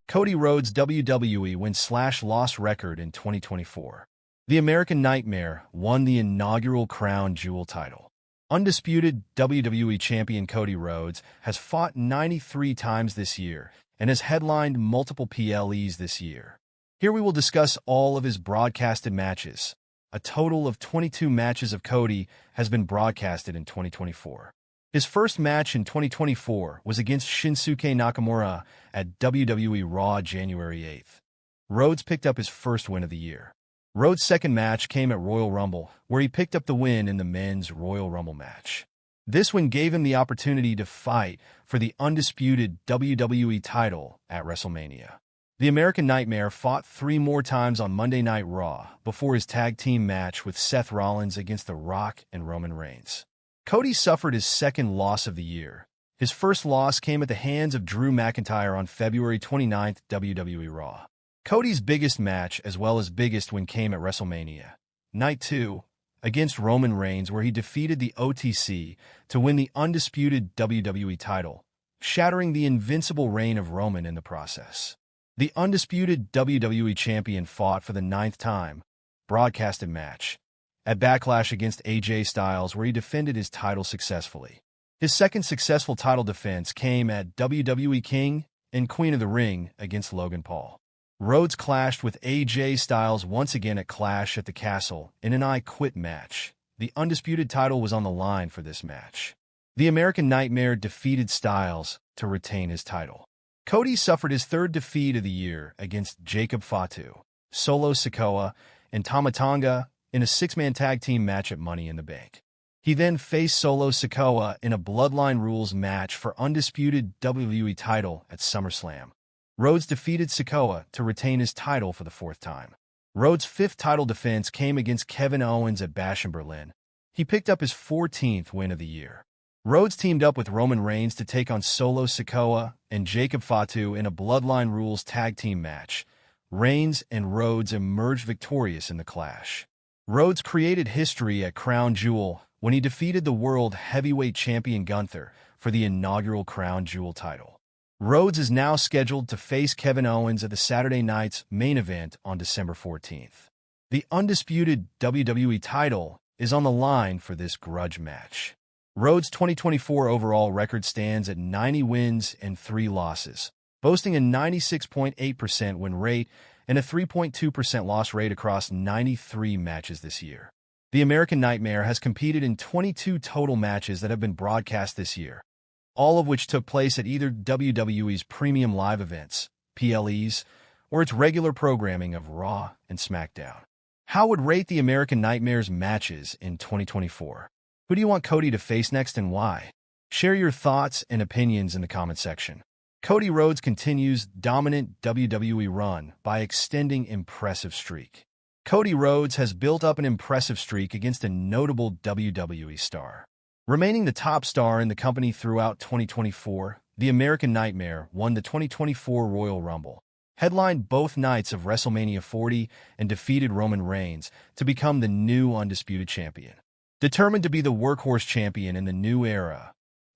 Cody Rhodes' WWE win/loss record in 2024. The American Nightmare won the inaugural Crown Jewel title. Undisputed WWE Champion Cody Rhodes has fought 93 times this year and has headlined multiple PLEs this year. Here we will discuss all of his broadcasted matches. A total of 22 matches of Cody has been broadcasted in 2024. His first match in 2024 was against Shinsuke Nakamura at WWE Raw January 8th. Rhodes picked up his first win of the year. Rhodes' second match came at Royal Rumble, where he picked up the win in the men's Royal Rumble match. This win gave him the opportunity to fight for the undisputed WWE title at WrestleMania. The American Nightmare fought 3 more times on Monday Night Raw before his tag team match with Seth Rollins against The Rock and Roman Reigns. Cody suffered his second loss of the year. His first loss came at the hands of Drew McIntyre on February 29th, WWE Raw. Cody's biggest match as well as biggest win came at WrestleMania Night 2 against Roman Reigns, where he defeated the OTC to win the undisputed WWE title, shattering the invincible reign of Roman in the process. The undisputed WWE Champion fought for the 9th time, broadcasted match, at Backlash against AJ Styles, where he defended his title successfully. His second successful title defense came at WWE King and Queen of the Ring against Logan Paul. Rhodes clashed with AJ Styles once again at Clash at the Castle in an I Quit match. The undisputed title was on the line for this match. The American Nightmare defeated Styles to retain his title. Cody suffered his third defeat of the year against Jacob Fatu, Solo Sikoa, and Tama Tonga in a 6-man tag team match at Money in the Bank. He then faced Solo Sikoa in a Bloodline Rules match for undisputed WWE title at SummerSlam. Rhodes defeated Sikoa to retain his title for the 4th time. Rhodes' 5th title defense came against Kevin Owens at Bash in Berlin. He picked up his 14th win of the year. Rhodes teamed up with Roman Reigns to take on Solo Sikoa and Jacob Fatu in a Bloodline Rules tag team match. Reigns and Rhodes emerged victorious in the clash. Rhodes created history at Crown Jewel when he defeated the World Heavyweight Champion Gunther for the inaugural Crown Jewel title. Rhodes is now scheduled to face Kevin Owens at the Saturday night's main event on December 14th. The undisputed WWE title is on the line for this grudge match. Rhodes' 2024 overall record stands at 90 wins and 3 losses, boasting a 96.8% win rate and a 3.2% loss rate across 93 matches this year. The American Nightmare has competed in 22 total matches that have been broadcast this year, all of which took place at either WWE's premium live events, PLEs, or its regular programming of Raw and SmackDown. How would rate the American Nightmare's matches in 2024? Who do you want Cody to face next and why? Share your thoughts and opinions in the comment section. Cody Rhodes continues dominant WWE run by extending impressive streak. Cody Rhodes has built up an impressive streak against a notable WWE star. Remaining the top star in the company throughout 2024, the American Nightmare won the 2024 Royal Rumble, headlined both nights of WrestleMania 40, and defeated Roman Reigns to become the new Undisputed Champion. Determined to be the workhorse champion in the new era,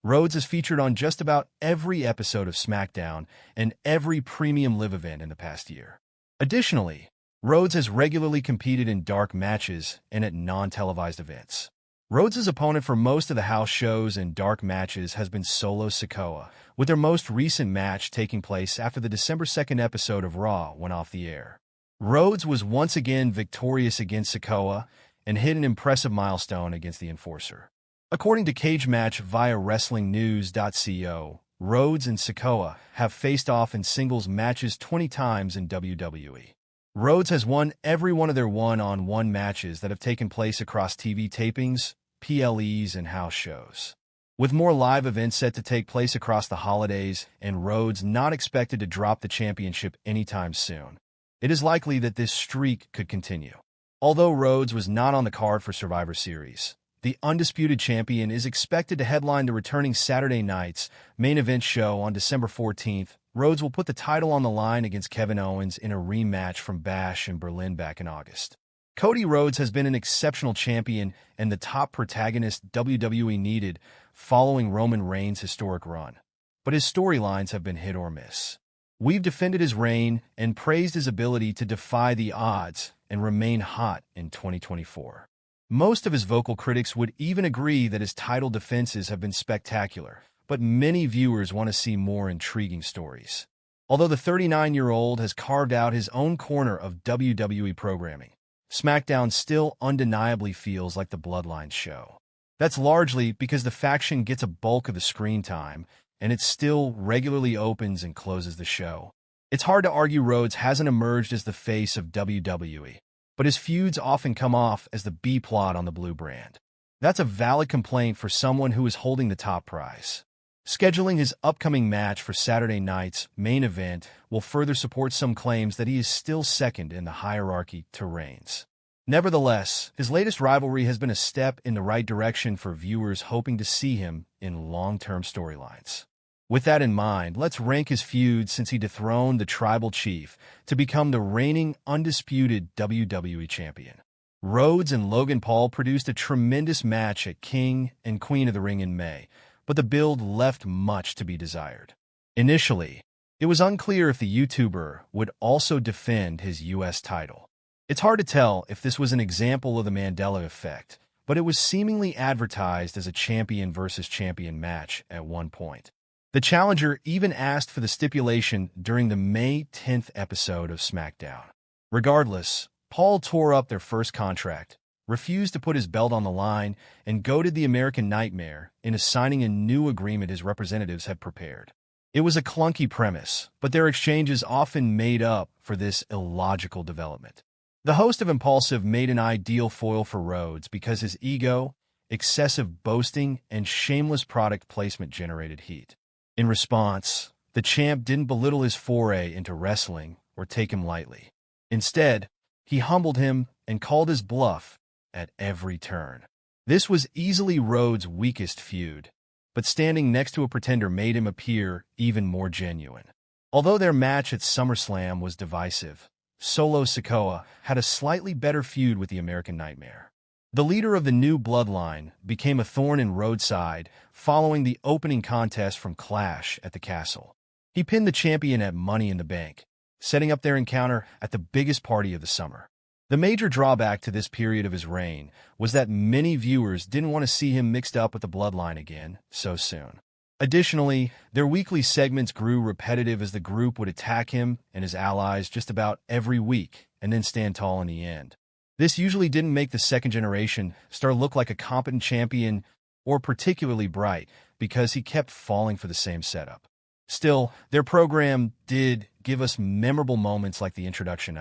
Rhodes is featured on just about every episode of SmackDown and every premium live event in the past year. Additionally, Rhodes has regularly competed in dark matches and at non-televised events. Rhodes' opponent for most of the house shows and dark matches has been Solo Sikoa, with their most recent match taking place after the December 2nd episode of Raw went off the air. Rhodes was once again victorious against Sikoa and hit an impressive milestone against the Enforcer. According to Cage Match via WrestlingNews.co, Rhodes and Sikoa have faced off in singles matches 20 times in WWE. Rhodes has won every one of their one-on-one matches that have taken place across TV tapings, PLEs, and house shows. With more live events set to take place across the holidays and Rhodes not expected to drop the championship anytime soon, it is likely that this streak could continue. Although Rhodes was not on the card for Survivor Series, the Undisputed Champion is expected to headline the returning Saturday night's main event show on December 14th. Rhodes will put the title on the line against Kevin Owens in a rematch from Bash in Berlin back in August. Cody Rhodes has been an exceptional champion and the top protagonist WWE needed following Roman Reigns' historic run, but his storylines have been hit or miss. We've defended his reign and praised his ability to defy the odds and remain hot in 2024. Most of his vocal critics would even agree that his title defenses have been spectacular, but many viewers want to see more intriguing stories. Although the 39-year-old has carved out his own corner of WWE programming, SmackDown still undeniably feels like the Bloodline show. That's largely because the faction gets a bulk of the screen time, and it still regularly opens and closes the show. It's hard to argue Rhodes hasn't emerged as the face of WWE, but his feuds often come off as the B-plot on the blue brand. That's a valid complaint for someone who is holding the top prize. Scheduling his upcoming match for Saturday night's main event will further support some claims that he is still second in the hierarchy to Reigns. Nevertheless, his latest rivalry has been a step in the right direction for viewers hoping to see him in long-term storylines. With that in mind, let's rank his feuds since he dethroned the Tribal Chief to become the reigning undisputed WWE Champion. Rhodes and Logan Paul produced a tremendous match at King and Queen of the Ring in May, but the build left much to be desired. Initially, it was unclear if the YouTuber would also defend his U.S. title. It's hard to tell if this was an example of the Mandela effect, but it was seemingly advertised as a champion versus champion match at one point. The challenger even asked for the stipulation during the May 10th episode of SmackDown. Regardless, Paul tore up their first contract, refused to put his belt on the line, and goaded the American Nightmare into signing a new agreement his representatives had prepared. It was a clunky premise, but their exchanges often made up for this illogical development. The host of Impulsive made an ideal foil for Rhodes because his ego, excessive boasting, and shameless product placement generated heat. In response, the champ didn't belittle his foray into wrestling or take him lightly. Instead, he humbled him and called his bluff at every turn. This was easily Rhodes' weakest feud, but standing next to a pretender made him appear even more genuine. Although their match at SummerSlam was divisive, Solo Sikoa had a slightly better feud with the American Nightmare. The leader of the new bloodline became a thorn in Rhodes' side following the opening contest from Clash at the Castle. He pinned the champion at Money in the Bank, setting up their encounter at the biggest party of the summer. The major drawback to this period of his reign was that many viewers didn't want to see him mixed up with the bloodline again so soon. Additionally, their weekly segments grew repetitive as the group would attack him and his allies just about every week and then stand tall in the end. This usually didn't make the second-generation star look like a competent champion or particularly bright because he kept falling for the same setup. Still, their program did give us memorable moments like the introduction